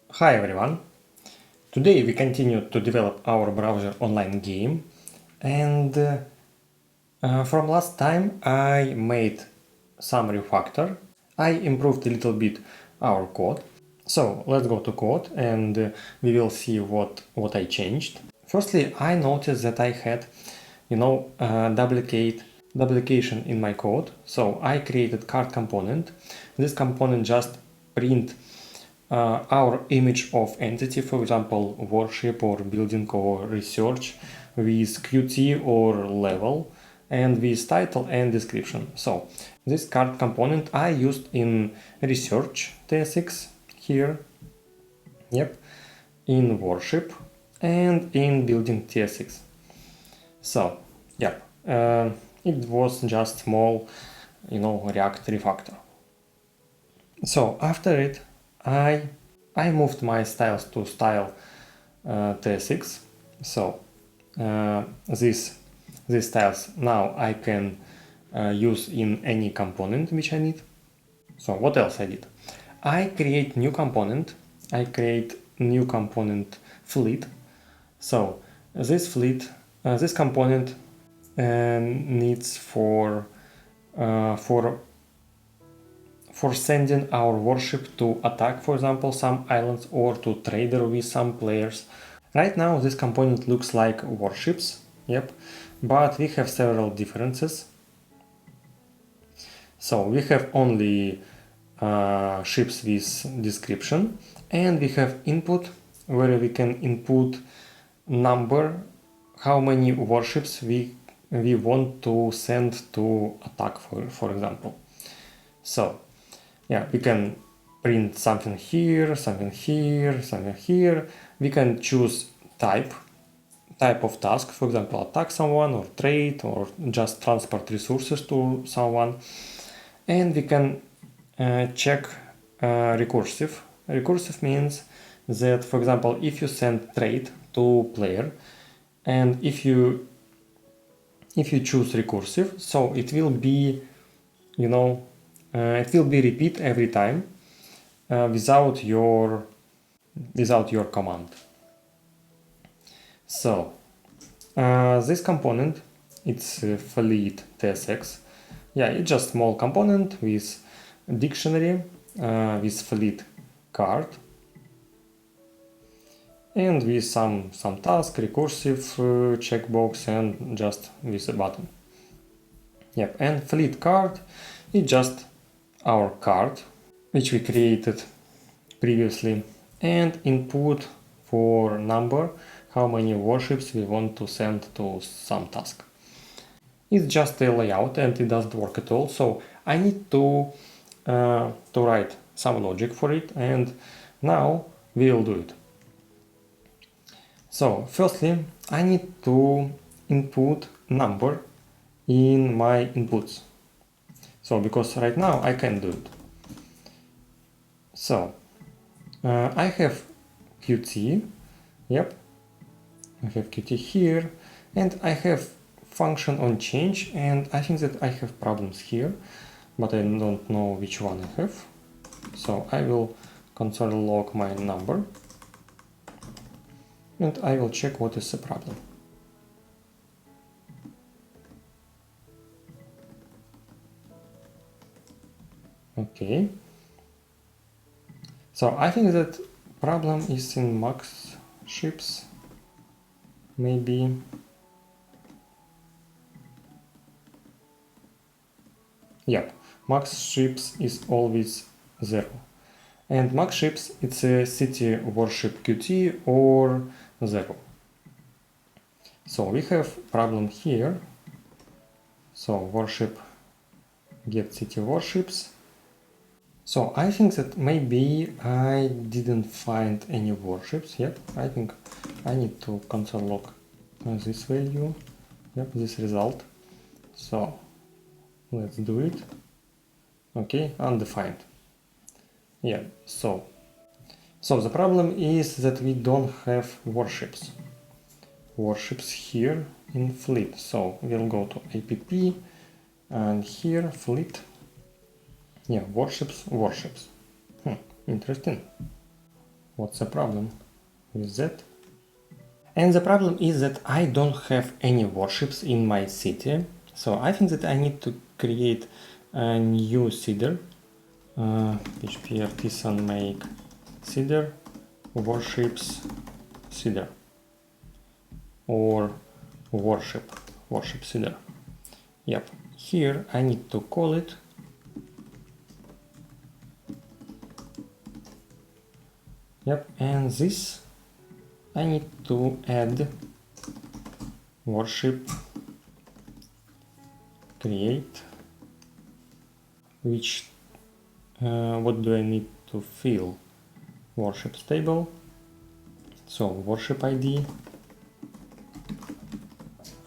Hi everyone! Today we continue to develop our browser online game, and from last time I made some refactor. I improved a little bit our code. So let's go to code and we will see what I changed. Firstly, I noticed that I had, duplication in my code. So I created card component. This component just print our image of entity, for example, warship or building or research with Qt or level and with title and description. So this card component I used in research TSX here, in warship and in building TSX. So it was just small, React refactor. So after it, I moved my styles to style TSX. So these styles now I can use in any component which I need. So what else I did? I create new component. I create new component fleet. So this fleet, this component needs for sending our warship to attack, for example, some islands or to trade with some players. Right now this component looks like warships, but we have several differences. So we have only ships with description, and we have input where we can input number, how many warships we want to send to attack, for example. So we can print something here, something here, something here. We can choose type of task, for example, attack someone or trade or just transport resources to someone. And we can check recursive. Recursive means that, for example, if you send trade to player and if you choose recursive, so it will be, it will be repeat every time without your command. So this component, it's fleet TSX. It's just small component with dictionary, with fleet card, and with some task, recursive checkbox, and just with a button. And fleet card is just our card which we created previously, and input for number, how many warships we want to send to some task. It's just a layout and it doesn't work at all, so I need to write some logic for it, and now we will do it. So firstly, I need to input number in my inputs. So because right now I can't do it. So I have Qt, I have Qt here, and I have function on change, and I think that I have problems here, but I don't know which one I have. So I will console log my number, and I will check what is the problem. Okay. So I think that problem is in max ships, maybe. Max ships is always 0. And max ships, it's a city warship Qt or 0. So we have problem here. So warship get city warships. So I think that maybe I didn't find any warships. I think I need to console log this value, this result. So let's do it. Okay, undefined. So the problem is that we don't have warships here in fleet. So we'll go to app and here fleet. Warships. Interesting. What's the problem with that? And the problem is that I don't have any warships in my city. So I think that I need to create a new seeder. PHP artisan make seeder warships seeder or worship seeder. Yep, here I need to call it and this I need to add worship create, which what do I need to fill? Worships table. So worship ID,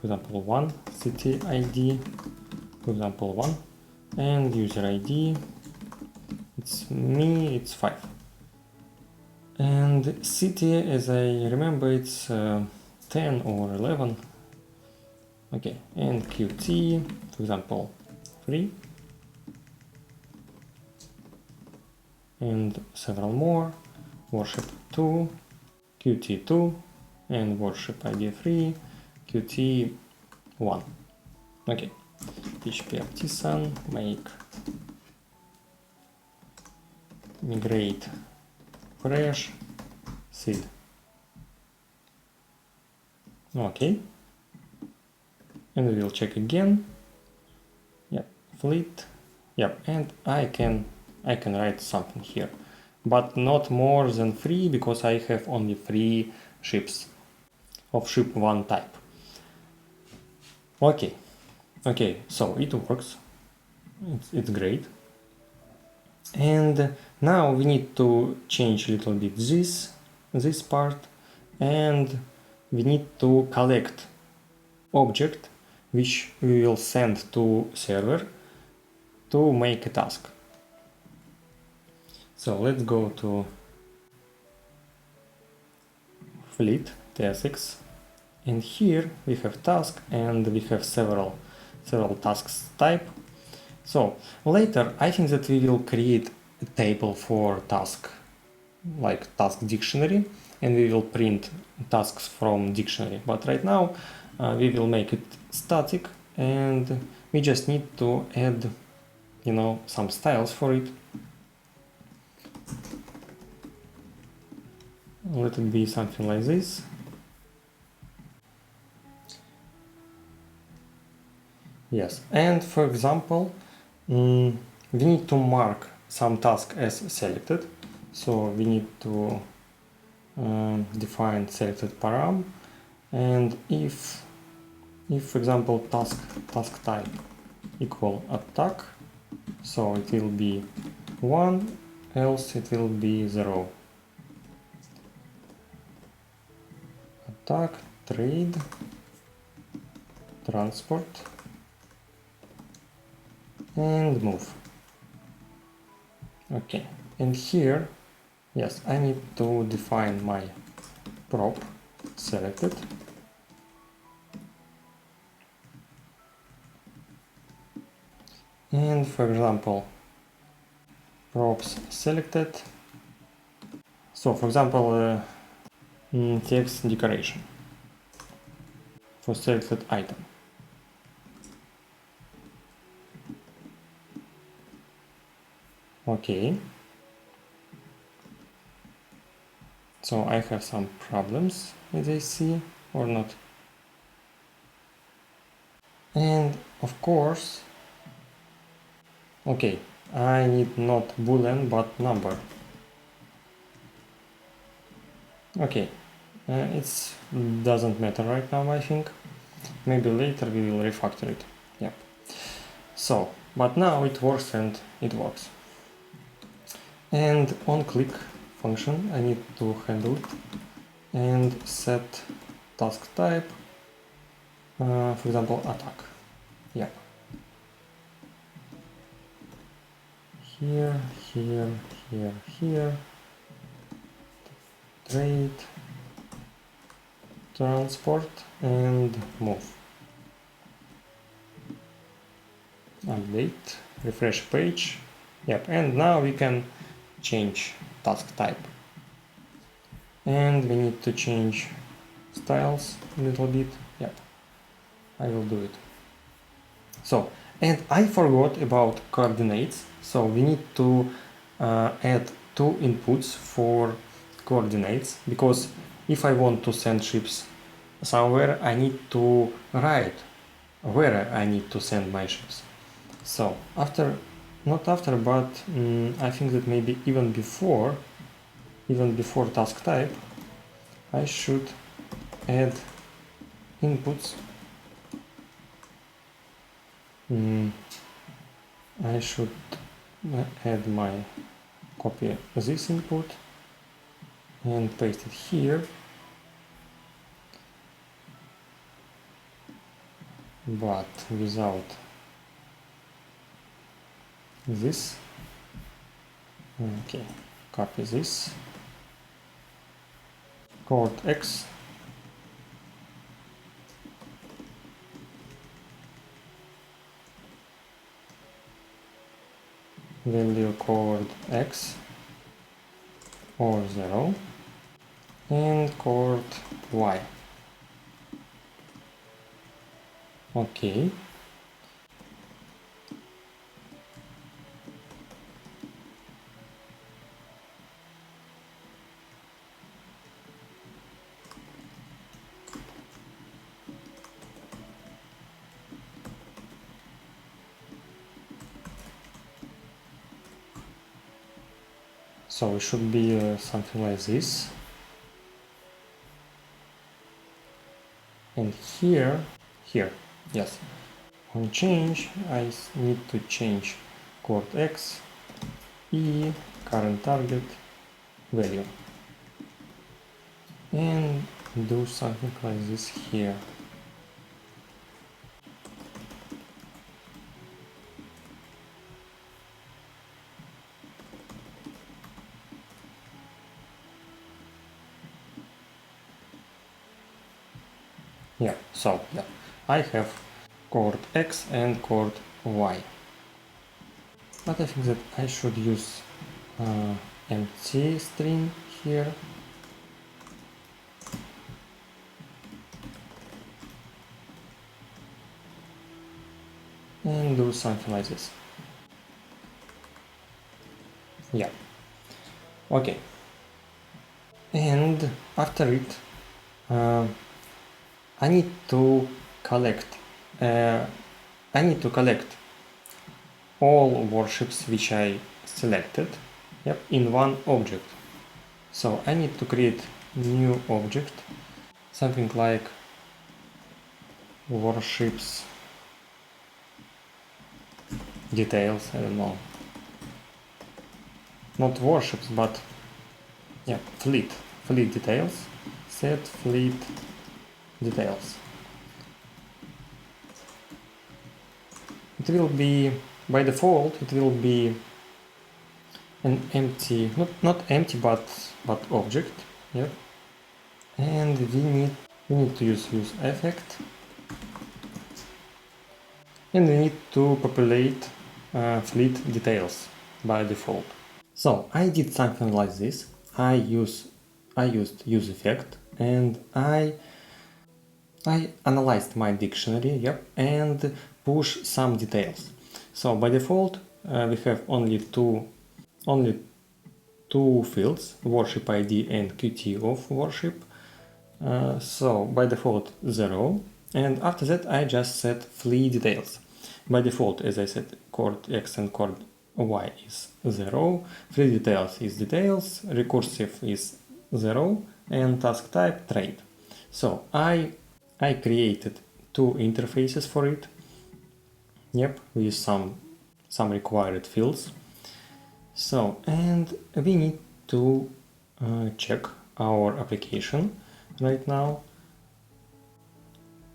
for example 1, city ID, for example 1, and user ID, it's me, it's 5. And city, as I remember, it's 10 or 11. Okay, and Qt, for example 3, and several more, worship 2, Qt 2, and worship ID 3, Qt 1. Okay, PHP artisan make migrate fresh seed. Okay, and we will check again. Yep, fleet. Yep, and I can write something here, but not more than 3 because I have only 3 ships of ship 1 type. Okay, so it works. It's great. And now we need to change a little bit this part, and we need to collect object which we will send to server to make a task. So let's go to fleet TSX, and here we have task and we have several tasks type. So later I think that we will create a table for task, like task dictionary, and we will print tasks from dictionary. But right now we will make it static, and we just need to add, some styles for it. Let it be something like this. Yes, and for example, we need to mark some task as selected. So we need to define selected param, and if for example task type equal attack, so it will be 1, else it will be 0. Attack, trade, transport, and move. Okay, and here, yes, I need to define my prop selected. And for example, props selected. So for example, text decoration for selected item. Okay. So I have some problems, as I see, or not. And of course, okay, I need not boolean but number. Okay, it doesn't matter right now, I think. Maybe later we will refactor it. Yep. So, but now it works, and it works. And on click function I need to handle it and set task type, for example attack. Yep. Here, trade, transport, and move. Update, refresh page. Yep, and now we can change task type. and we need to change styles a little bit. Yep, I will do it. So, and I forgot about coordinates, so we need to add two inputs for coordinates, because if I want to send ships somewhere, I need to write where I need to send my ships. So not after, but I think that maybe even before task type, I should add inputs. I should add copy this input and paste it here, but without this. Okay, copy this, chord X, value chord X or 0, and chord Y. Okay. So it should be something like this. And here, yes. On change, I need to change chord X, E, current target, value. And do something like this here. Yeah, so yeah, I have chord X and chord Y. But I think that I should use empty string here. And do something like this. Yeah. Okay. And after it, I need to collect. All warships which I selected, yep, in one object. So I need to create new object, something like warships details. I don't know. Not warships, but yeah, fleet details. Set fleet details. It will be, by default, it will be an empty, not empty, but object. Yep. And we need to use effect, and we need to populate fleet details by default. So I did something like this. I used use effect, and I analyzed my dictionary, yep, and push some details. So by default we have only two fields, warship ID and QT of warship. So by default 0, and after that I just set fleet details. By default, as I said, chord X and chord Y is 0, fleet details is details, recursive is 0, and task type trade. So I created two interfaces for it, yep, with some required fields. So, and we need to check our application right now.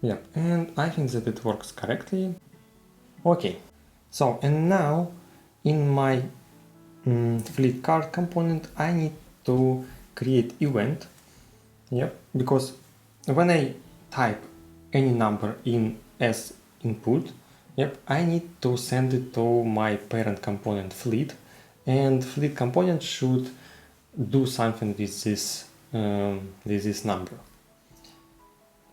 Yeah, and I think that it works correctly. Okay, so and now in my fleet card component I need to create event. Yep, because when I type any number in as input, yep, I need to send it to my parent component fleet, and fleet component should do something with this this number.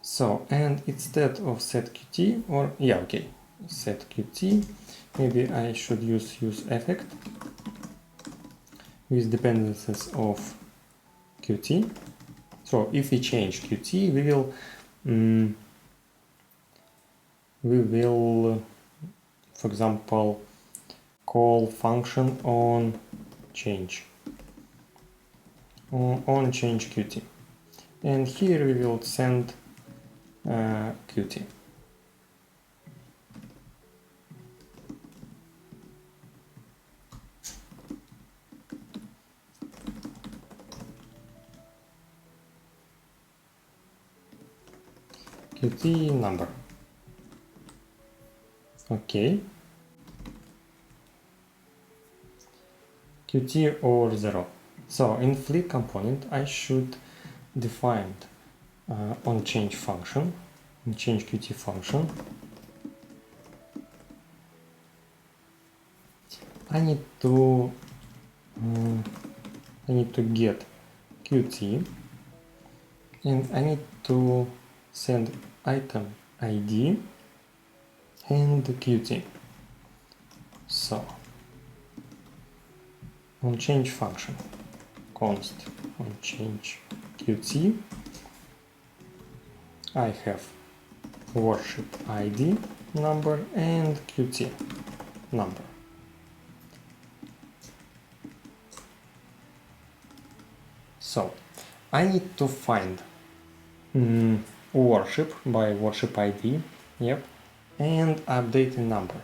So, and instead of set qt, or yeah, okay, set qt, maybe I should use effect with dependencies of qt. So if we change qt, we will, for example, call function on change qt, and here we will send qt. qt number. Okay. qt or 0. So in fleet component I should define on change function, change qt function. I need to get qt, and I need to send item id and qt. So on change function, const on change qt, I have warship id number and qt number. So I need to find warship by warship id, yep, and update the number.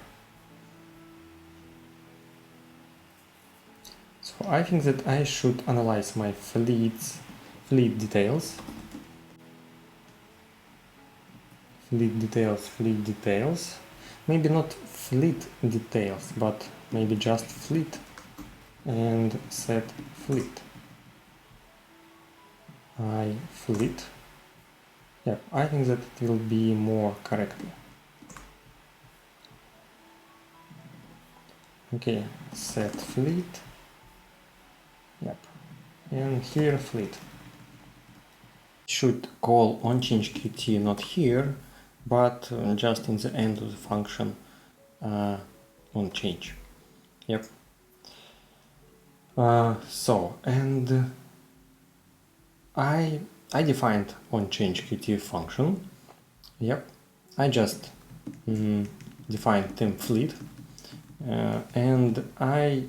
So I think that I should analyze my fleet details. Fleet details. Maybe not fleet details, but maybe just fleet, and set fleet. Fleet. Yeah, I think that it will be more correctly. Okay, set fleet. Yep, and here fleet. Should call on change qt not here, but just in the end of the function on change. Yep. So, and I defined on change qt function. Yep. I just defined temp fleet, and I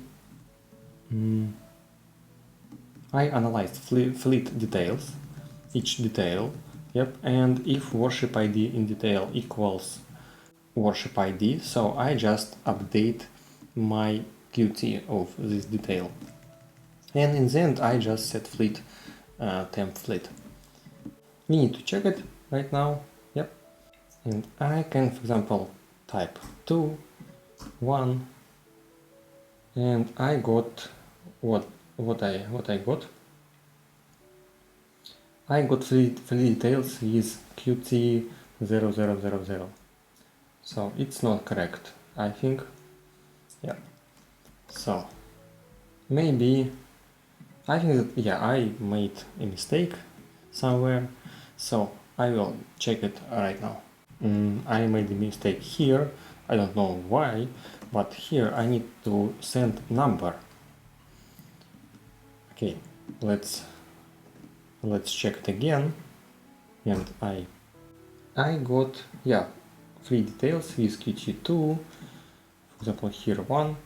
analyzed fleet details, each detail. Yep. And if warship id in detail equals warship id, so I just update my qt of this detail, and in the end I just set fleet temp fleet. We need to check it right now. Yep. And I can, for example, type 2 1, and I got what I got. I got fleet details with qt 0000. So it's not correct, I think. Yeah. So maybe I think that, yeah, I made a mistake somewhere, so I will check it right now. I made a mistake here, I don't know why, but here I need to send number. Okay, let's check it again, and I got, yeah, three details with qt2, for example here 1,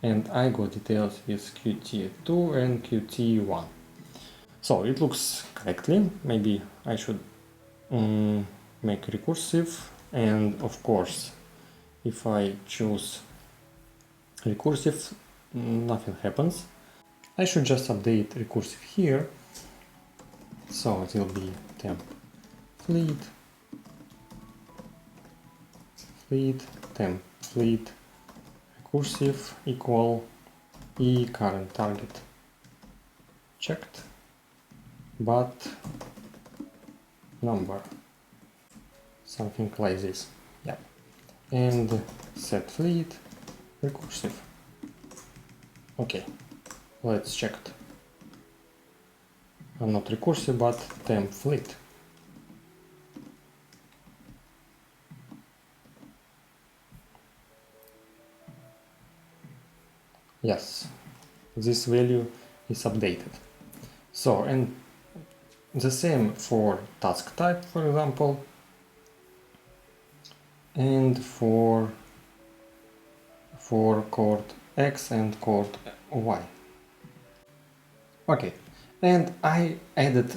and I got details with qt2 and qt1. So it looks correctly. Maybe I should make recursive, and of course if I choose recursive nothing happens. I should just update recursive here, so it will be temp fleet temp fleet recursive equal current target checked, but number, something like this. Yeah, and set fleet recursive. Okay, let's check it. not recursive, but template. Yes, this value is updated. So, and the same for task type, for example, and for chord X and chord Y. Okay, and I added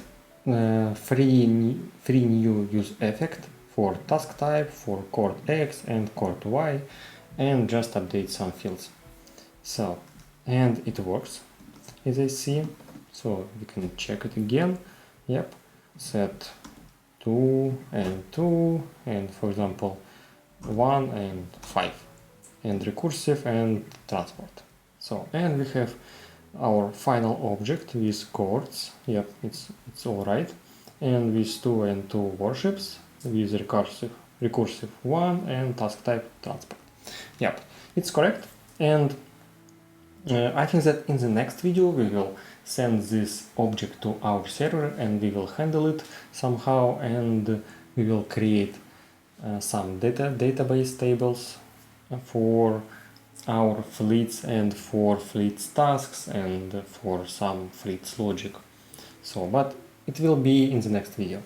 three new use effect for task type, for chord X and chord Y, and just update some fields. So, and it works, as I see. So we can check it again. Yep, set 2 and 2, and for example 1 and 5, and recursive and transport. So, and we have our final object with chords. Yep, it's all right, and with 2 and 2 warships, with recursive 1 and task type transport. Yep, it's correct. And I think that in the next video we will send this object to our server and we will handle it somehow, and we will create some database tables for our fleets and for fleets tasks and for some fleets logic. So, but it will be in the next video.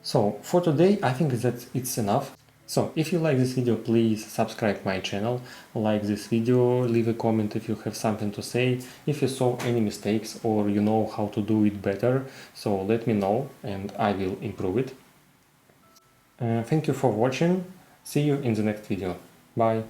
So for today I think that it's enough. So if you like this video, please subscribe my channel, like this video, leave a comment if you have something to say, if you saw any mistakes or you know how to do it better, so let me know and I will improve it. Thank you for watching, see you in the next video, bye!